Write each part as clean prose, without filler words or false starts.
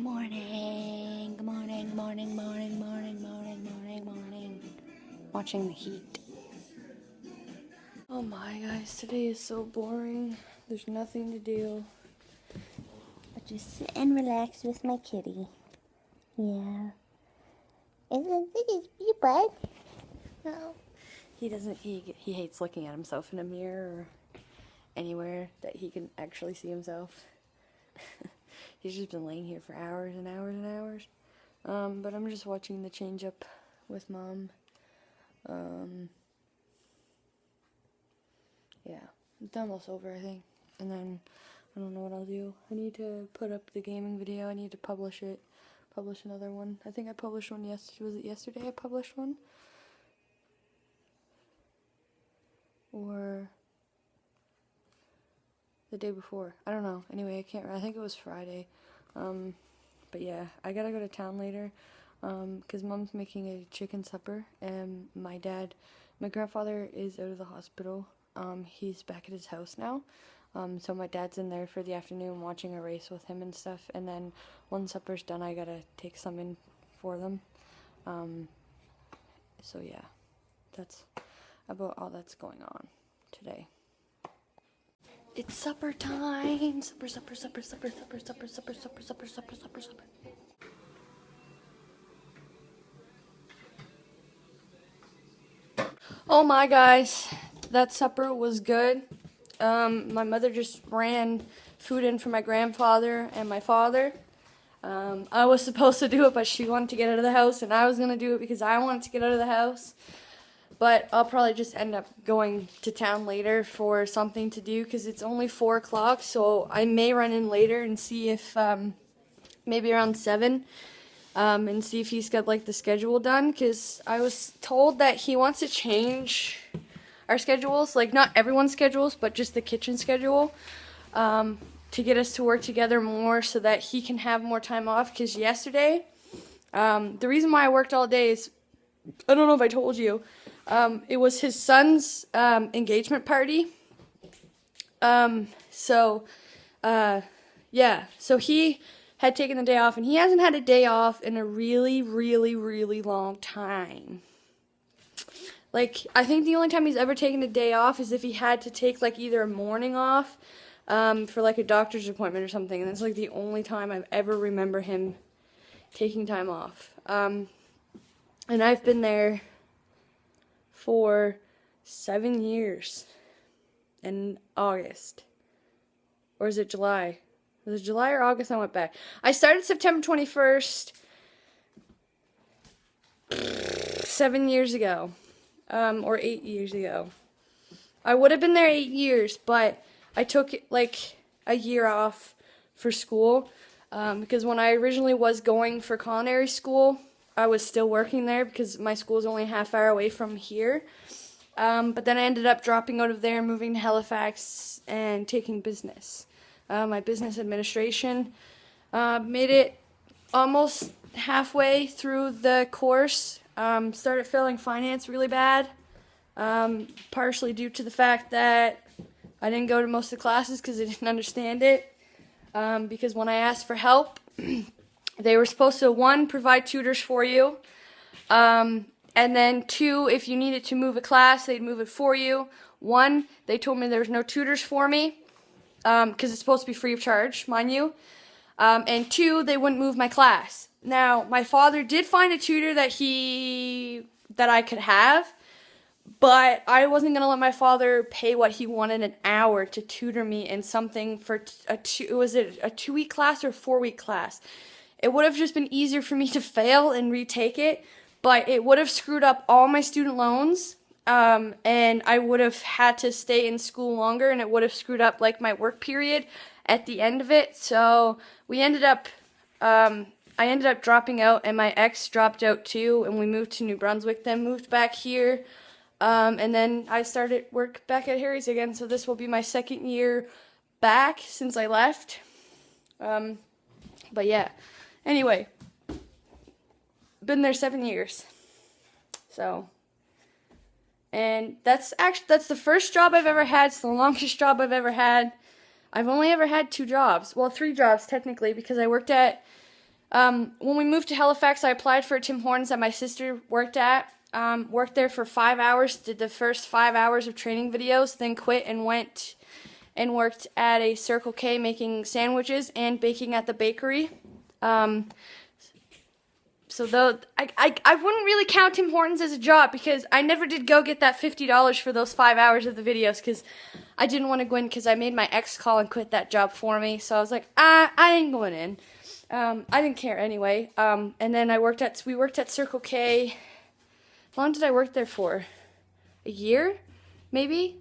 morning. Good morning, morning, morning, morning, morning, morning, morning. Watching the heat. Oh my guys, today is so boring. There's nothing to do. I just sit and relax with my kitty. Yeah. Isn't this you, bud? No. He doesn't, he hates looking at himself in a mirror or anywhere that he can actually see himself. He's just been laying here for hours and hours and hours. But I'm just watching the change up with Mom. Yeah, it's almost over, I think. And then, I don't know what I'll do. I need to put up the gaming video. I need to publish it. Publish another one. I think I published one yesterday. Was it yesterday I published one? Or the day before. I don't know. Anyway, I think it was Friday. But yeah, I gotta go to town later. Because Mom's making a chicken supper. And my grandfather is out of the hospital. He's back at his house now. So my dad's in there for the afternoon watching a race with him and stuff. And then once supper's done, I gotta take some in for them. So yeah, that's about all that's going on today. It's supper time! Supper, supper, supper, supper, supper, supper, supper, supper, supper, supper, supper, supper. Oh my guys, that supper was good. My mother just ran food in for my grandfather and my father. I was supposed to do it, but she wanted to get out of the house, and I was going to do it because I wanted to get out of the house. But I'll probably just end up going to town later for something to do because it's only 4 o'clock, so I may run in later and see if, maybe around 7, and see if he's got, like, the schedule done, because I was told that he wants to change our schedules, like, not everyone's schedules, but just the kitchen schedule, to get us to work together more so that he can have more time off, because yesterday, the reason why I worked all day is, I don't know if I told you, it was his son's engagement party. Yeah, so he had taken the day off, and he hasn't had a day off in a really, really, really long time. Like, I think the only time he's ever taken a day off is if he had to take, like, either a morning off for, like, a doctor's appointment or something, and that's, like, the only time I've ever remember him taking time off. And I've been there for 7 years in August. Or is it July? Was it July or August I went back? I started September 21st, 7 years ago. Or 8 years ago. I would have been there 8 years, but I took, like, a year off for school. Because when I originally was going for culinary school, I was still working there because my school is only a half hour away from here. But then I ended up dropping out of there, moving to Halifax, and taking business. My business administration. Made it almost halfway through the course. Started failing finance really bad. Partially due to the fact that I didn't go to most of the classes because I didn't understand it. Because when I asked for help, they were supposed to, 1, provide tutors for you, and then 2, if you needed to move a class, they'd move it for you. 1, they told me there was no tutors for me, because it's supposed to be free of charge, mind you, and 2, they wouldn't move my class. Now, my father did find a tutor that I could have, but I wasn't going to let my father pay what he wanted an hour to tutor me in something for was it a 2-week class or 4-week class? It would have just been easier for me to fail and retake it, but it would have screwed up all my student loans, and I would have had to stay in school longer, and it would have screwed up, like, my work period at the end of it. So we ended up, I ended up dropping out, and my ex dropped out too, and we moved to New Brunswick, then moved back here, and then I started work back at Harry's again, so this will be my 2nd year back since I left. But yeah. Anyway, been there 7 years. So, and that's the first job I've ever had. It's the longest job I've ever had. I've only ever had 2 jobs. Well, 3 jobs technically, because I worked at When we moved to Halifax, I applied for Tim Hortons that my sister worked at. Worked there for 5 hours, did the first 5 hours of training videos, then quit and went and worked at a Circle K making sandwiches and baking at the bakery. So though I wouldn't really count Tim Hortons as a job because I never did go get that $50 for those 5 hours of the videos because I didn't want to go in because I made my ex call and quit that job for me. So I was like, I ain't going in. I didn't care anyway. And then we worked at Circle K. How long did I work there for? A year, maybe,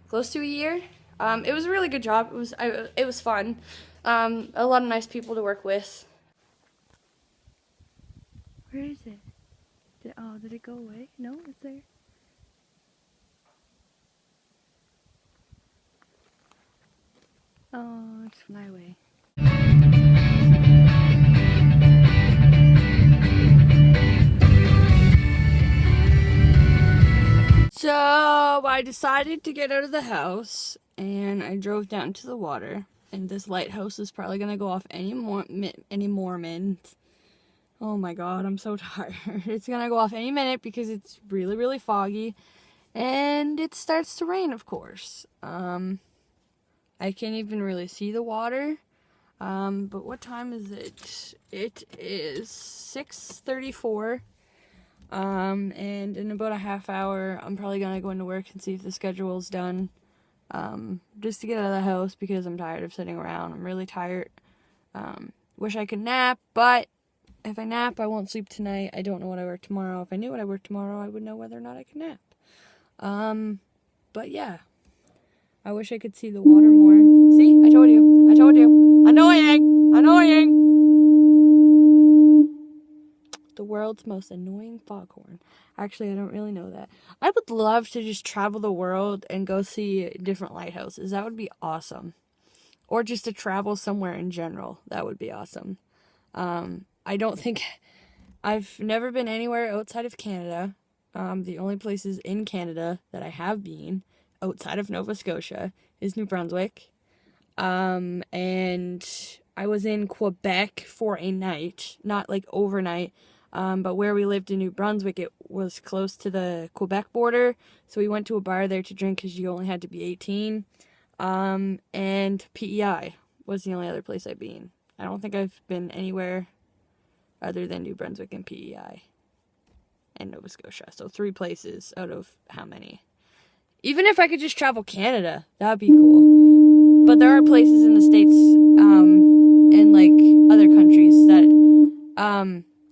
close to a year. It was a really good job. It was fun. A lot of nice people to work with. Where is it? Did it go away? No, it's there. Oh, it's fly away. So I decided to get out of the house and I drove down to the water. And this lighthouse is probably gonna go off any minute. Oh my god, I'm so tired. It's gonna go off any minute because it's really, really foggy. And it starts to rain, of course. I can't even really see the water. But what time is it? It is 6:34. And in about a half hour, I'm probably gonna go into work and see if the schedule's done. Just to get out of the house because I'm tired of sitting around. I'm really tired. Wish I could nap, but if I nap, I won't sleep tonight. I don't know what I work tomorrow. If I knew what I work tomorrow, I would know whether or not I could nap. But yeah. I wish I could see the water more. See? I told you. I told you. Annoying! Annoying! The world's most annoying foghorn. Actually, I don't really know that. I would love to just travel the world and go see different lighthouses. That would be awesome. Or just to travel somewhere in general. That would be awesome. I've never been anywhere outside of Canada. The only places in Canada that I have been outside of Nova Scotia is New Brunswick. And I was in Quebec for a night, not like overnight. But where we lived in New Brunswick, it was close to the Quebec border. So we went to a bar there to drink because you only had to be 18. And PEI was the only other place I've been. I don't think I've been anywhere other than New Brunswick and PEI and Nova Scotia. So 3 places out of how many? Even if I could just travel Canada, that would be cool. But there are places in the States, and like other countries that,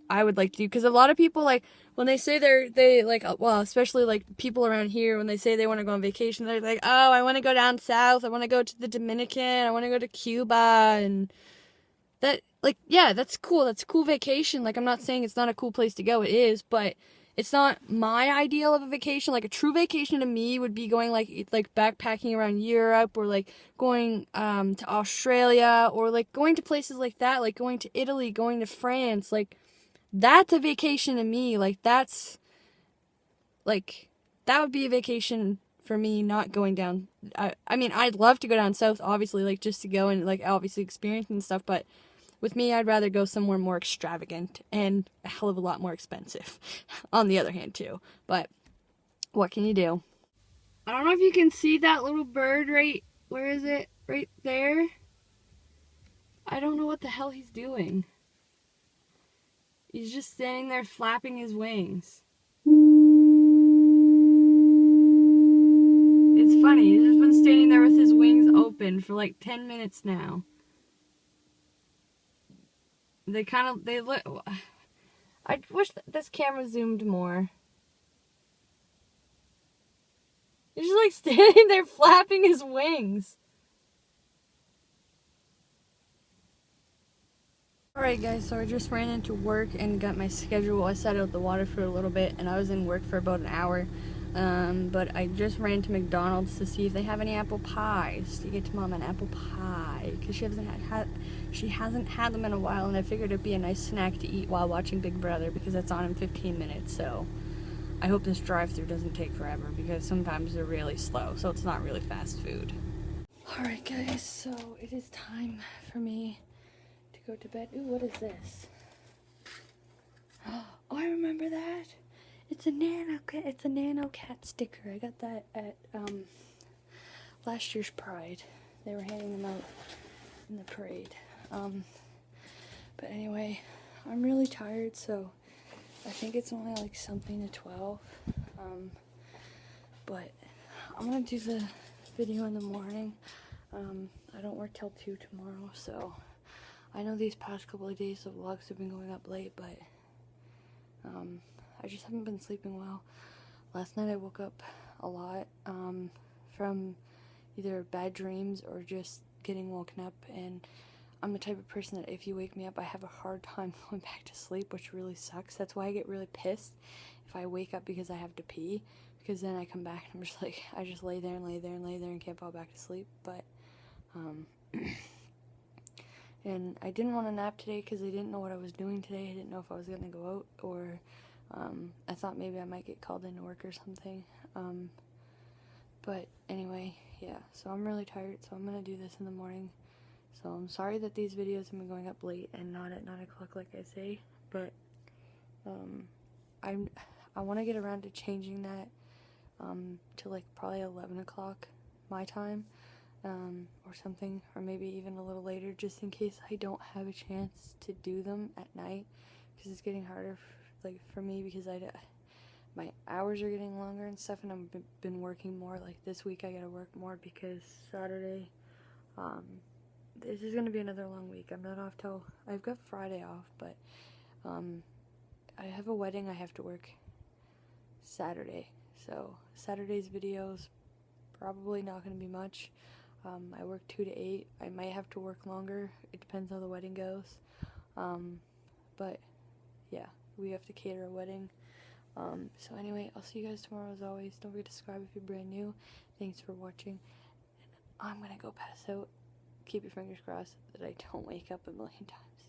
I would like to do. Because a lot of people, like, when they say especially like people around here, when they say they want to go on vacation, they're like, oh, I want to go down south. I want to go to the Dominican. I want to go to Cuba. And that, like, yeah, that's cool. That's a cool vacation. Like, I'm not saying it's not a cool place to go. It is, but it's not my ideal of a vacation. Like, a true vacation to me would be going, like backpacking around Europe, or, like, going, to Australia, or, like, going to places like that, like, going to Italy, going to France. Like, that's a vacation to me. Like, that's, like, that would be a vacation for me, not going down. I mean, I'd love to go down south, obviously, like, just to go and, like, obviously experience and stuff, but with me, I'd rather go somewhere more extravagant and a hell of a lot more expensive, on the other hand, too. But what can you do? I don't know if you can see that little bird where is it? Right there? I don't know what the hell he's doing. He's just standing there flapping his wings. It's funny, he's just been standing there with his wings open for like 10 minutes now. They look, I wish this camera zoomed more. He's just like standing there flapping his wings. Alright guys, so I just ran into work and got my schedule. I sat out the water for a little bit and I was in work for about an hour. But I just ran to McDonald's to see if they have any apple pies, to get to Mom an apple pie, because she hasn't had them in a while, and I figured it'd be a nice snack to eat while watching Big Brother, because that's on in 15 minutes, so I hope this drive-thru doesn't take forever, because sometimes they're really slow, so it's not really fast food. Alright guys, so it is time for me to go to bed. Ooh, what is this? remember that? It's a Nano Cat. It's a Nano Cat sticker. I got that at last year's Pride. They were handing them out in the parade. But anyway, I'm really tired, so I think it's only like something to 12. But I'm gonna do the video in the morning. I don't work till 2 tomorrow, so I know these past couple of days the vlogs have been going up late, but I just haven't been sleeping well. Last night I woke up a lot from either bad dreams or just getting woken up, and I'm the type of person that if you wake me up, I have a hard time going back to sleep, which really sucks. That's why I get really pissed if I wake up because I have to pee, because then I come back and I'm just like, I just lay there and lay there and lay there and can't fall back to sleep. But and I didn't want to nap today because I didn't know what I was doing today. I didn't know if I was gonna go out, or I thought maybe I might get called into work or something. But anyway, yeah, so I'm really tired, so I'm gonna do this in the morning. So I'm sorry that these videos have been going up late and not at 9 o'clock like I say, but I want to get around to changing that to like probably 11 o'clock my time, or something, or maybe even a little later, just in case I don't have a chance to do them at night, because it's getting harder for me, because my hours are getting longer and stuff, and I've been working more. Like this week I gotta work more because Saturday, this is gonna be another long week. I'm not off till, I've got Friday off, but I have a wedding I have to work Saturday, so Saturday's videos probably not gonna be much. I work 2 to 8. I might have to work longer. It depends how the wedding goes. But yeah, we have to cater a wedding. So anyway, I'll see you guys tomorrow as always. Don't forget to subscribe if you're brand new. Thanks for watching. And I'm gonna go pass out. Keep your fingers crossed that I don't wake up a million times.